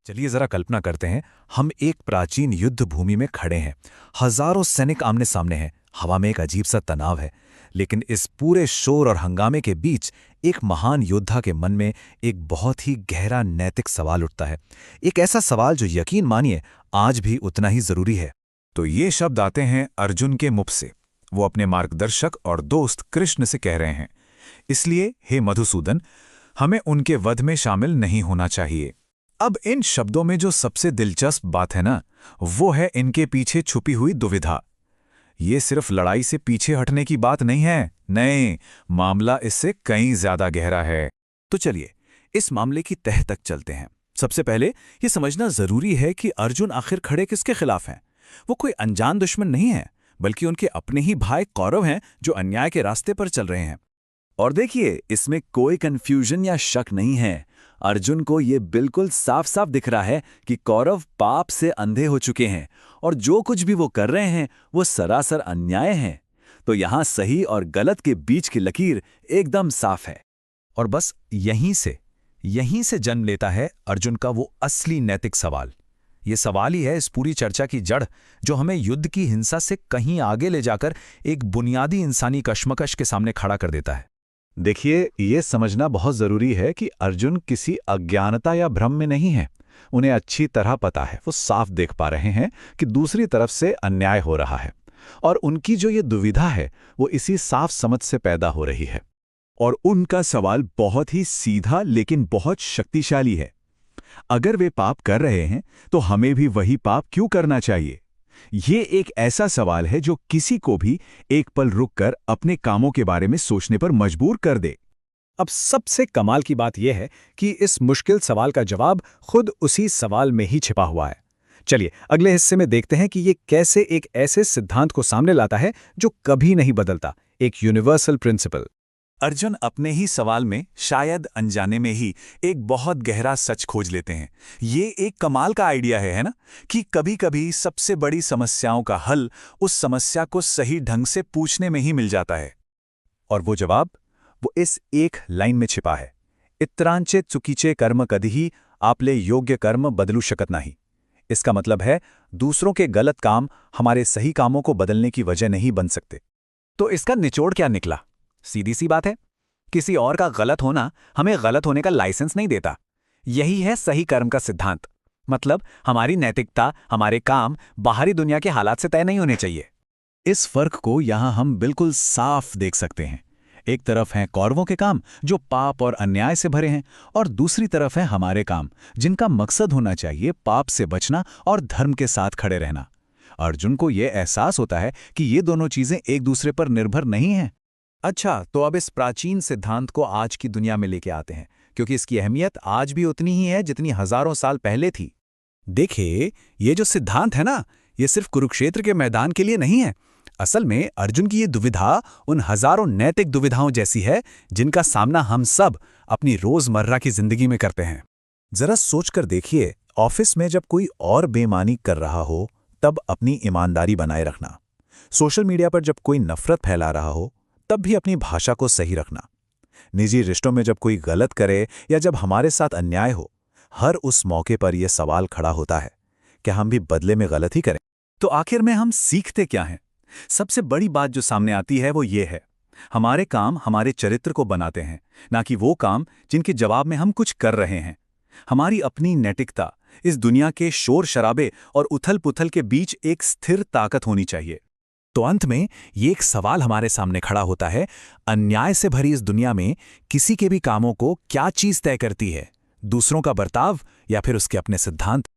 चलिए जरा कल्पना करते हैं, हम एक प्राचीन युद्ध भूमि में खड़े हैं। हजारों सैनिक आमने सामने हैं, हवा में एक अजीब सा तनाव है। लेकिन इस पूरे शोर और हंगामे के बीच एक महान योद्धा के मन में एक बहुत ही गहरा नैतिक सवाल उठता है। एक ऐसा सवाल जो यकीन मानिए आज भी उतना ही जरूरी है। तो ये शब्द आते हैं अर्जुन के मुख से। वो अपने मार्गदर्शक और दोस्त कृष्ण से कह रहे हैं, इसलिए हे मधुसूदन, हमें उनके वध में शामिल नहीं होना चाहिए। अब इन शब्दों में जो सबसे दिलचस्प बात है ना, वो है इनके पीछे छुपी हुई दुविधा। ये सिर्फ लड़ाई से पीछे हटने की बात नहीं है, नहीं, मामला इससे कहीं ज्यादा गहरा है। तो चलिए इस मामले की तह तक चलते हैं। सबसे पहले ये समझना जरूरी है कि अर्जुन आखिर खड़े किसके खिलाफ हैं। वो कोई अनजान दुश्मन नहीं है, बल्कि उनके अपने ही भाई कौरव हैं जो अन्याय के रास्ते पर चल रहे हैं। और देखिए, इसमें कोई कंफ्यूजन या शक नहीं है। अर्जुन को ये बिल्कुल साफ साफ दिख रहा है कि कौरव पाप से अंधे हो चुके हैं और जो कुछ भी वो कर रहे हैं वो सरासर अन्याय है। तो यहां सही और गलत के बीच की लकीर एकदम साफ है। और बस यहीं से जन्म लेता है अर्जुन का वो असली नैतिक सवाल। ये सवाल ही है इस पूरी चर्चा की जड़, जो हमें युद्ध की हिंसा से कहीं आगे ले जाकर एक बुनियादी इंसानी कश्मकश के सामने खड़ा कर देता है। देखिए, ये समझना बहुत जरूरी है कि अर्जुन किसी अज्ञानता या भ्रम में नहीं है। उन्हें अच्छी तरह पता है, वो साफ देख पा रहे हैं कि दूसरी तरफ से अन्याय हो रहा है। और उनकी जो ये दुविधा है वो इसी साफ समझ से पैदा हो रही है। और उनका सवाल बहुत ही सीधा लेकिन बहुत शक्तिशाली है। अगर वे पाप कर रहे हैं तो हमें भी वही पाप क्यों करना चाहिए? ये एक ऐसा सवाल है जो किसी को भी एक पल रुककर अपने कामों के बारे में सोचने पर मजबूर कर दे। अब सबसे कमाल की बात यह है कि इस मुश्किल सवाल का जवाब खुद उसी सवाल में ही छिपा हुआ है। चलिए अगले हिस्से में देखते हैं कि ये कैसे एक ऐसे सिद्धांत को सामने लाता है जो कभी नहीं बदलता, एक यूनिवर्सल प्रिंसिपल। अर्जुन अपने ही सवाल में शायद अनजाने में ही एक बहुत गहरा सच खोज लेते हैं। ये एक कमाल का आइडिया है ना, कि कभी-कभी सबसे बड़ी समस्याओं का हल उस समस्या को सही ढंग से पूछने में ही मिल जाता है। और वो जवाब, वो इस एक लाइन में छिपा है। इतरांचे चुकीचे कर्म कधीही आपले योग्य कर्म बदलू शकत नाही। इसका मतलब है दूसरों के गलत काम हमारे सही कामों को बदलने की वजह नहीं बन सकते। तो इसका निचोड़ क्या निकला? सीधी सी बात है, किसी और का गलत होना हमें गलत होने का लाइसेंस नहीं देता। यही है सही कर्म का सिद्धांत। मतलब हमारी नैतिकता, हमारे काम बाहरी दुनिया के हालात से तय नहीं होने चाहिए। इस फर्क को यहां हम बिल्कुल साफ देख सकते हैं। एक तरफ हैं कौरवों के काम जो पाप और अन्याय से भरे हैं, और दूसरी तरफ हैं हमारे काम जिनका मकसद होना चाहिए पाप से बचना और धर्म के साथ खड़े रहना। अर्जुन को यह एहसास होता है कि ये दोनों चीजें एक दूसरे पर निर्भर नहीं हैं। अच्छा, तो अब इस प्राचीन सिद्धांत को आज की दुनिया में लेके आते हैं, क्योंकि इसकी अहमियत आज भी उतनी ही है जितनी हजारों साल पहले थी। देखिए, ये जो सिद्धांत है ना, ये सिर्फ कुरुक्षेत्र के मैदान के लिए नहीं है। असल में अर्जुन की ये दुविधा उन हजारों नैतिक दुविधाओं जैसी है जिनका सामना हम सब अपनी रोजमर्रा की जिंदगी में करते हैं। जरा सोचकर देखिए, ऑफिस में जब कोई और बेईमानी कर रहा हो तब अपनी ईमानदारी बनाए रखना, सोशल मीडिया पर जब कोई नफरत फैला रहा हो तब भी अपनी भाषा को सही रखना, निजी रिश्तों में जब कोई गलत करे या जब हमारे साथ अन्याय हो, हर उस मौके पर यह सवाल खड़ा होता है, क्या हम भी बदले में गलत ही करें? तो आखिर में हम सीखते क्या हैं? सबसे बड़ी बात जो सामने आती है वो ये है, हमारे काम हमारे चरित्र को बनाते हैं, ना कि वो काम जिनके जवाब में हम कुछ कर रहे हैं। हमारी अपनी नैतिकता इस दुनिया के शोर शराबे और उथल पुथल के बीच एक स्थिर ताकत होनी चाहिए। तो अंत में ये एक सवाल हमारे सामने खड़ा होता है, अन्याय से भरी इस दुनिया में किसी के भी कामों को क्या चीज तय करती है, दूसरों का बर्ताव या फिर उसके अपने सिद्धांत?